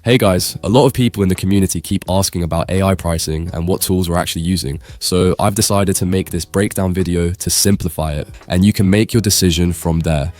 Hey guys, a lot of people in the community keep asking about AI pricing and what tools we're actually using, so I've decided to make this breakdown video to simplify it, and you can make your decision from there.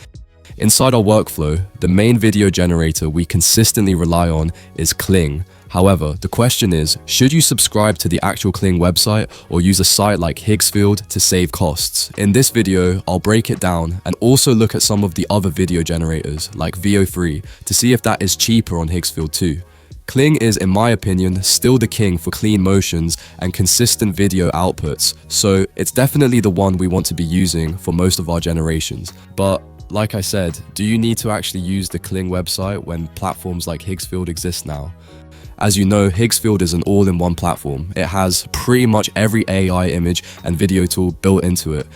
Inside our workflow, the main video generator we consistently rely on is Kling. However, the question is, should you subscribe to the actual Kling website or use a site like Higgsfield to save costs? In this video, I'll break it down and also look at some of the other video generators like VO3 to see if that is cheaper on Higgsfield too. Kling is, in my opinion, still the king for clean motions and consistent video outputs, so it's definitely the one we want to be using for most of our generations. But like I said, do you need to actually use the Kling website when platforms like Higgsfield exist now? As you know, Higgsfield is an all-in-one platform. It has pretty much every AI image and video tool built into it.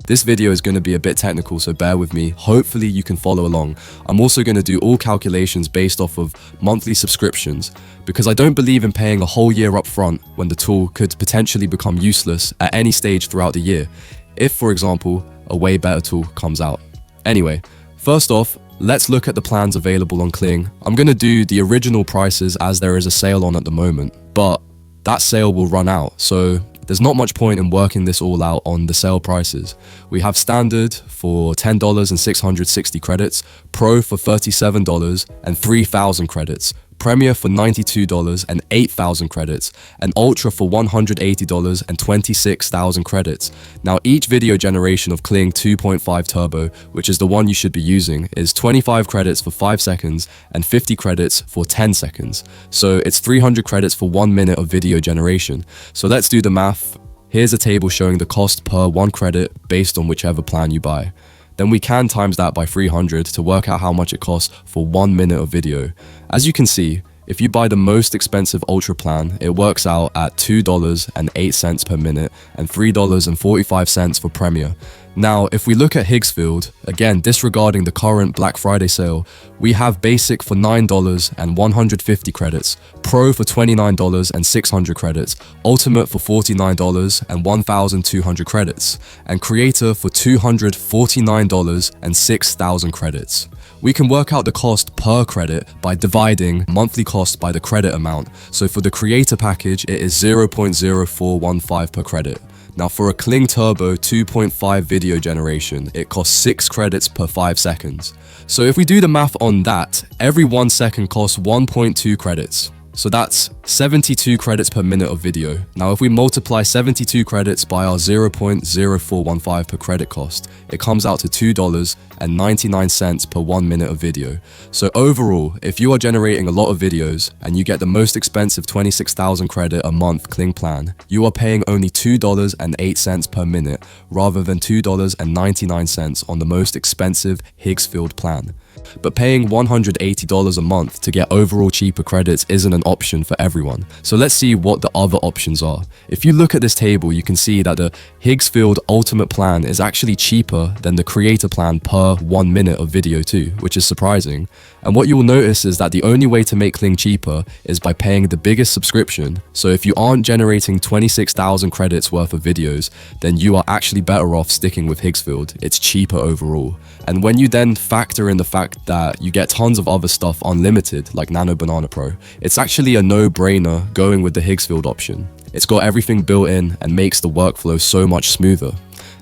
This video is going to be a bit technical, so bear with me. Hopefully you can follow along. I'm also going to do all calculations based off of monthly subscriptions, because I don't believe in paying a whole year up front when the tool could potentially become useless at any stage throughout the year, if, for example, a way better tool comes out. Anyway, first off, let's look at the plans available on Kling. I'm going to do the original prices as there is a sale on at the moment, but that sale will run out, so there's not much point in working this all out on the sale prices. We have Standard for $10 and 660 credits, Pro for $37 and 3,000 credits, Premier for $92 and 8,000 credits, and Ultra for $180 and 26,000 credits. Now, each video generation of Kling 2.5 Turbo, which is the one you should be using, is 25 credits for 5 seconds and 50 credits for 10 seconds. So it's 300 credits for 1 minute of video generation. So let's do the math. Here's a table showing the cost per 1 credit based on whichever plan you buy. Then we can times that by 300 to work out how much it costs for 1 minute of video. As you can see, if you buy the most expensive Ultra plan, it works out at $2.08 per minute and $3.45 for Premier. Now, if we look at Higgsfield, again disregarding the current Black Friday sale, we have Basic for $9 and 150 credits, Pro for $29 and 600 credits, Ultimate for $49 and 1,200 credits, and Creator for $249 and 6,000 credits. We can work out the cost per credit by dividing monthly cost by the credit amount. So for the Creator package, it is 0.0415 per credit. Now for a Kling Turbo 2.5 video generation, it costs 6 credits per 5 seconds. So if we do the math on that, every 1 second costs 1.2 credits. So that's 72 credits per minute of video. Now if we multiply 72 credits by our 0.0415 per credit cost, it comes out to $2.99 per 1 minute of video. So overall, if you are generating a lot of videos and you get the most expensive 26,000 credit a month Kling plan, you are paying only $2.08 per minute rather than $2.99 on the most expensive Higgsfield plan. But paying $180 a month to get overall cheaper credits isn't an option for everyone. So let's see what the other options are. If you look at this table, you can see that the Higgsfield Ultimate plan is actually cheaper than the Creator plan per 1 minute of video too, which is surprising. And what you will notice is that the only way to make Kling cheaper is by paying the biggest subscription. So if you aren't generating 26,000 credits worth of videos, then you are actually better off sticking with Higgsfield. It's cheaper overall. And when you then factor in the fact that you get tons of other stuff unlimited, like Nano Banana Pro, it's actually a no-brainer going with the Higgsfield option. It's got everything built in and makes the workflow so much smoother.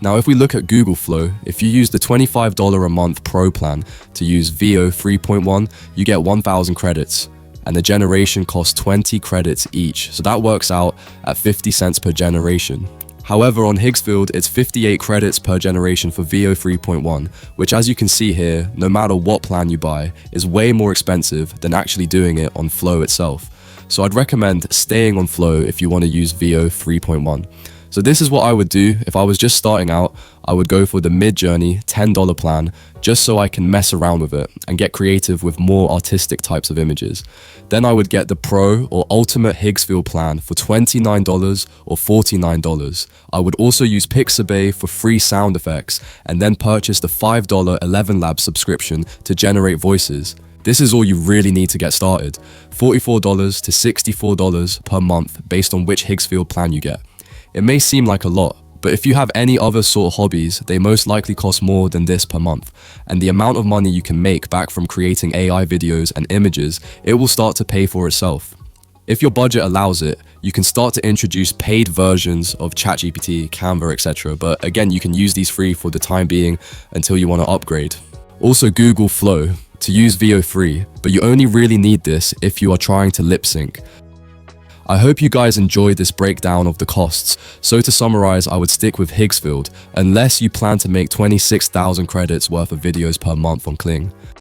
Now, if we look at Google Flow, if you use the $25 a month Pro plan to use VO 3.1, you get 1,000 credits, and the generation costs 20 credits each, so that works out at 50 cents per generation. However, on Higgsfield, it's 58 credits per generation for VO 3.1, which, as you can see here, no matter what plan you buy, is way more expensive than actually doing it on Flow itself. So I'd recommend staying on Flow if you want to use VO 3.1. So this is what I would do if I was just starting out. I would go for the mid-journey $10 plan just so I can mess around with it and get creative with more artistic types of images. Then I would get the Pro or Ultimate Higgsfield plan for $29 or $49. I would also use Pixabay for free sound effects and then purchase the $5 11 Labs subscription to generate voices. This is all you really need to get started, $44 to $64 per month based on which Higgsfield plan you get. It may seem like a lot, But if you have any other sort of hobbies, they most likely cost more than this per month. And the amount of money you can make back from creating AI videos and images, it will start to pay for itself. If your budget allows it, you can start to introduce paid versions of ChatGPT, Canva, etc. But again, you can use these free for the time being until you want to upgrade. Also, Google Flow to use VO free, but you only really need this if you are trying to lip sync. I hope you guys enjoyed this breakdown of the costs. So to summarize, I would stick with Higgsfield, unless you plan to make 26,000 credits worth of videos per month on Kling.